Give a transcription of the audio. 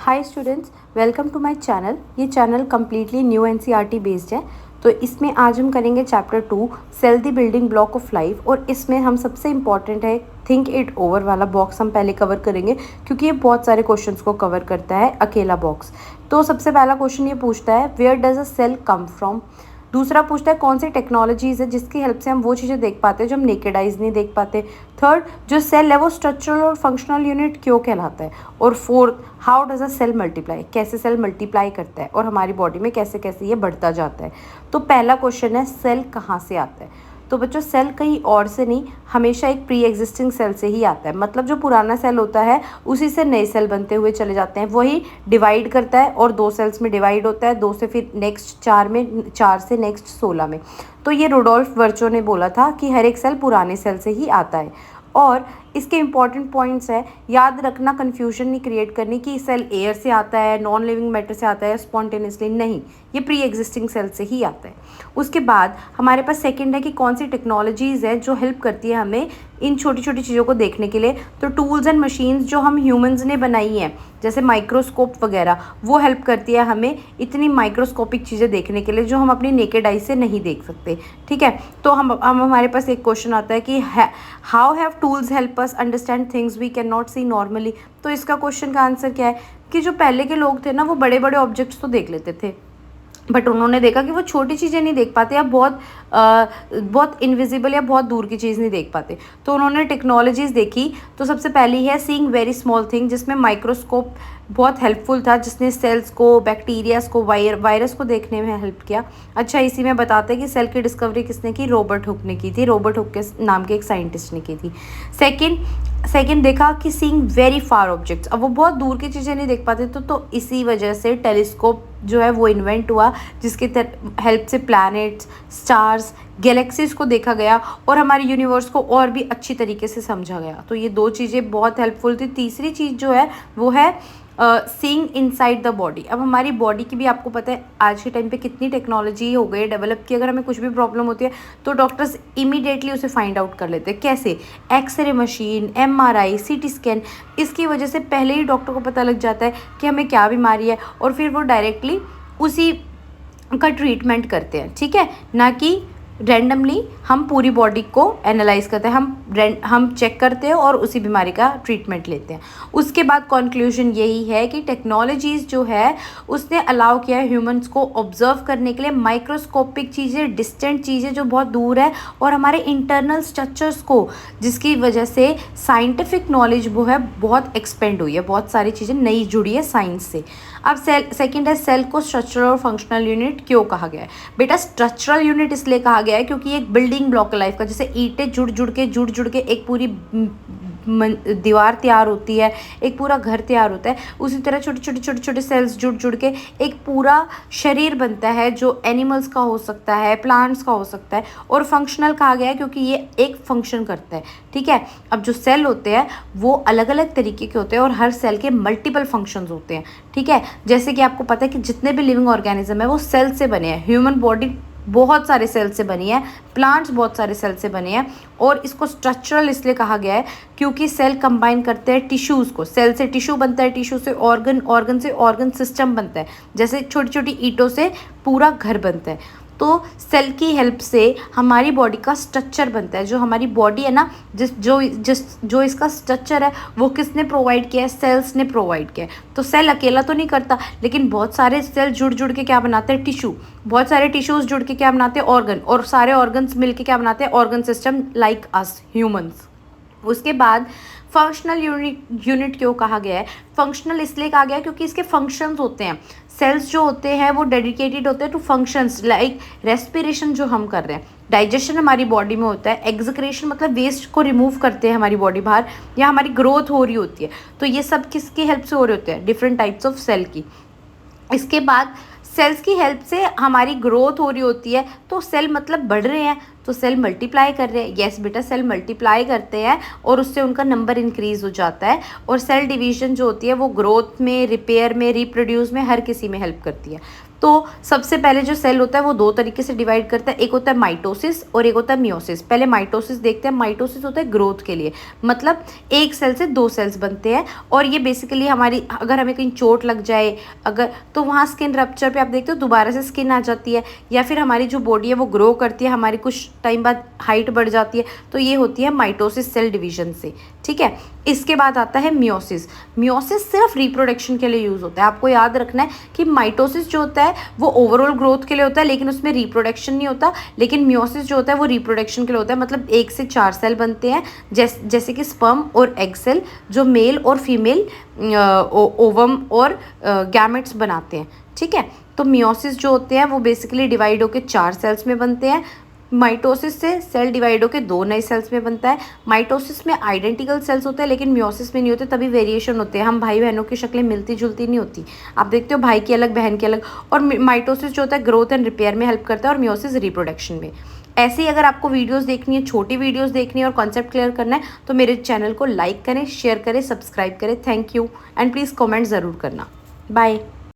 Hi students, welcome to my channel. ये channel completely new NCERT based है। तो इसमें आज हम करेंगे chapter 2 cell the building block of life. और इसमें हम सबसे इम्पॉर्टेंट है थिंक इट ओवर वाला बॉक्स हम पहले कवर करेंगे, क्योंकि ये बहुत सारे क्वेश्चंस को कवर करता है अकेला बॉक्स। तो सबसे पहला क्वेश्चन ये पूछता है where does a cell come from. दूसरा पूछता है कौन सी टेक्नोलॉजीज़ है जिसकी हेल्प से हम वो चीज़ें देख पाते हैं जो हम नेकेड आइज नहीं देख पाते। थर्ड, जो सेल है वो स्ट्रक्चरल और फंक्शनल यूनिट क्यों कहलाता है। और fourth, how does a cell multiply, कैसे सेल मल्टीप्लाई करता है और हमारी बॉडी में कैसे कैसे ये बढ़ता जाता है। तो पहला क्वेश्चन है सेल कहाँ से आता है। तो बच्चों, सेल कहीं और से नहीं, हमेशा एक प्री एग्जिस्टिंग सेल से ही आता है। मतलब जो पुराना सेल होता है उसी से नए सेल बनते हुए चले जाते हैं। वही डिवाइड करता है और 2 सेल्स में डिवाइड होता है, 2 से फिर नेक्स्ट 4 में, 4 से नेक्स्ट 16 में। तो ये रुडोल्फ वर्चो ने बोला था कि हर एक सेल पुराने सेल से ही आता है। और इसके इंपॉर्टेंट पॉइंट्स है, याद रखना, कन्फ्यूजन नहीं क्रिएट करनी कि सेल एयर से आता है, नॉन लिविंग मैटर से आता है, स्पॉन्टेनियसली नहीं, ये प्री एग्जिस्टिंग सेल से ही आता है। उसके बाद हमारे पास सेकंड है कि कौन सी टेक्नोलॉजीज़ है जो हेल्प करती है हमें इन छोटी छोटी चीज़ों को देखने के लिए। तो टूल्स एंड मशीन्स जो हम ह्यूमंस ने बनाई हैं, जैसे माइक्रोस्कोप वगैरह, वो हेल्प करती है हमें इतनी माइक्रोस्कोपिक चीज़ें देखने के लिए जो हम अपनी नेकेड आई से नहीं देख सकते। ठीक है, तो हम हमारे पास एक क्वेश्चन आता है कि how have tools help us understand things we can not see normally. तो इसका क्वेश्चन का आंसर क्या है कि जो पहले के लोग थे ना, वो बड़े बड़े ऑब्जेक्ट्स तो देख लेते थे, बट उन्होंने देखा कि वो छोटी चीज़ें नहीं देख पाते या बहुत इनविजिबल या बहुत दूर की चीज़ नहीं देख पाते। तो उन्होंने टेक्नोलॉजीज़ देखी। तो सबसे पहली है सीइंग वेरी स्मॉल थिंग, जिसमें माइक्रोस्कोप बहुत हेल्पफुल था, जिसने सेल्स को, बैक्टीरियाज को, वायरस को देखने में हेल्प किया। अच्छा, इसी में बताते हैं कि सेल की डिस्कवरी किसने की, रॉबर्ट हुक ने की थी। रॉबर्ट हुक के नाम के एक साइंटिस्ट ने की थी। सेकंड देखा कि सीइंग वेरी फार ऑब्जेक्ट्स, अब वो बहुत दूर की चीज़ें नहीं देख पाते। तो इसी वजह से टेलीस्कोप जो है वो इन्वेंट हुआ, जिसके हेल्प से प्लैनेट्स, स्टार्स, गैलेक्सीज को देखा गया और हमारे यूनिवर्स को और भी अच्छी तरीके से समझा गया। तो ये 2 चीज़ें बहुत हेल्पफुल थी। तीसरी चीज़ जो है वो है सीइंग इनसाइड द बॉडी। अब हमारी बॉडी की भी आपको पता है आज के टाइम पे कितनी टेक्नोलॉजी हो गई है डेवलप की। अगर हमें कुछ भी प्रॉब्लम होती है तो डॉक्टर्स इमीडिएटली उसे फाइंड आउट कर लेते हैं। कैसे? X-ray machine, MRI, CT scan. इसकी वजह से पहले ही डॉक्टर को पता लग जाता है कि हमें क्या बीमारी है और फिर वो डायरेक्टली उसी का ट्रीटमेंट करते हैं। ठीक है, ना कि रैंडमली हम पूरी बॉडी को एनालाइज करते हैं, हम चेक करते हैं और उसी बीमारी का ट्रीटमेंट लेते हैं। उसके बाद कंक्लूजन यही है कि टेक्नोलॉजीज़ जो है उसने अलाउ किया है ह्यूमंस को ऑब्जर्व करने के लिए माइक्रोस्कोपिक चीज़ें, डिस्टेंट चीज़ें जो बहुत दूर है, और हमारे इंटरनल स्ट्रक्चर्स को, जिसकी वजह से साइंटिफिक नॉलेज वो है बहुत एक्सपेंड हुई है, बहुत सारी चीज़ें नई जुड़ी है साइंस से। अब सेकंड है सेल को स्ट्रक्चरल और फंक्शनल यूनिट क्यों कहा गया है। बेटा, स्ट्रक्चरल यूनिट इसलिए कहा गया है क्योंकि एक बिल्डिंग ब्लॉक है लाइफ का। जैसे ईंटें जुड़ जुड़ के एक पूरी दीवार तैयार होती है, एक पूरा घर तैयार होता है, उसी तरह छोटे सेल्स जुड़ के एक पूरा शरीर बनता है, जो एनिमल्स का हो सकता है, प्लांट्स का हो सकता है। और फंक्शनल कहा गया है क्योंकि ये एक फंक्शन करता है। ठीक है, अब जो सेल होते हैं वो अलग अलग तरीके के होते हैं और हर सेल के मल्टीपल फंक्शंस होते हैं। ठीक है, जैसे कि आपको पता है कि जितने भी लिविंग ऑर्गेनिज्म है वो सेल से बने हैं। ह्यूमन बॉडी बहुत सारे सेल से बनी है, प्लांट्स बहुत सारे सेल से बने हैं। और इसको स्ट्रक्चरल इसलिए कहा गया है क्योंकि सेल कंबाइन करते हैं टिश्यूज़ को। सेल से टिश्यू बनता है, टिश्यू से ऑर्गन, ऑर्गन से ऑर्गन सिस्टम बनता है। जैसे छोटी छोटी ईंटों से पूरा घर बनता है। तो सेल की हेल्प से हमारी बॉडी का स्ट्रक्चर बनता है। जो हमारी बॉडी है ना, जो इसका स्ट्रक्चर है वो किसने प्रोवाइड किया है? सेल्स ने प्रोवाइड किया है। तो सेल अकेला तो नहीं करता, लेकिन बहुत सारे सेल जुड़ के क्या बनाते हैं? टिश्यू। बहुत सारे टिश्यूज़ जुड़ के क्या बनाते हैं? ऑर्गन। और सारे ऑर्गन्स मिलके क्या बनाते हैं? Organ system, like us humans. उसके बाद फंक्शनल यूनिट क्यों कहा गया है? फंक्शनल इसलिए कहा गया है क्योंकि इसके फंक्शंस होते हैं। सेल्स जो होते हैं वो डेडिकेटेड होते हैं टू फंक्शंस, लाइक रेस्पिरेशन जो हम कर रहे हैं, डाइजेशन हमारी बॉडी में होता है, एक्सक्रीशन मतलब वेस्ट को रिमूव करते हैं हमारी बॉडी बाहर, या हमारी ग्रोथ हो रही होती है। तो ये सब किसकी हेल्प से हो रहे होते हैं? डिफरेंट टाइप्स ऑफ सेल की। इसके बाद सेल्स की हेल्प से हमारी ग्रोथ हो रही होती है। तो सेल मतलब बढ़ रहे हैं, तो सेल मल्टीप्लाई कर रहे हैं, यस बेटा सेल मल्टीप्लाई करते हैं और उससे उनका नंबर इंक्रीज हो जाता है। और सेल डिवीजन जो होती है वो ग्रोथ में, रिपेयर में, रिप्रोड्यूस में, हर किसी में हेल्प करती है। तो सबसे पहले जो सेल होता है वो दो तरीके से डिवाइड करता है, एक होता है माइटोसिस और एक होता है मियोसिस। पहले माइटोसिस देखते हैं। माइटोसिस होता है ग्रोथ के लिए, मतलब एक सेल से दो सेल्स बनते हैं। और ये बेसिकली हमारी, अगर हमें कहीं चोट लग जाए अगर, तो वहाँ स्किन रप्चर पे आप देखते हो दोबारा से स्किन आ जाती है, या फिर हमारी जो बॉडी है वो ग्रो करती है, हमारी कुछ टाइम बाद हाइट बढ़ जाती है, तो ये होती है माइटोसिस सेल डिवीजन से। ठीक है, इसके बाद आता है मियोसिस। मियोसिस सिर्फ रिप्रोडक्शन के लिए यूज़ होता है। आपको याद रखना है कि माइटोसिस जो होता है वो ओवरऑल ग्रोथ के लिए होता है, लेकिन उसमें रिप्रोडक्शन नहीं होता। लेकिन मियोसिस जो होता है वो रिप्रोडक्शन के लिए होता है, मतलब 1 से 4 सेल बनते हैं, जैसे कि स्पर्म और एग सेल, जो मेल और फीमेल ओवम और गैमेट्स बनाते हैं। ठीक है, तो मियोसिस जो होते हैं वो बेसिकली डिवाइड होकर 4 सेल्स में बनते हैं। माइटोसिस से सेल डिवाइड होकर 2 नए सेल्स में बनता है। माइटोसिस में आइडेंटिकल सेल्स होते हैं लेकिन मियोसिस में नहीं होते, तभी वेरिएशन होते हैं। हम भाई बहनों की शक्लें मिलती जुलती नहीं होती, आप देखते हो भाई की अलग बहन की अलग। और माइटोसिस जो होता है ग्रोथ एंड रिपेयर में हेल्प करता है और मियोसिस रिप्रोडक्शन में। ऐसे ही अगर आपको वीडियोस देखनी है, छोटी वीडियोस देखनी है और कॉन्सेप्ट क्लियर करना है, तो मेरे चैनल को लाइक करें, शेयर करें, सब्सक्राइब करें। Thank you and please comment ज़रूर करना। बाय।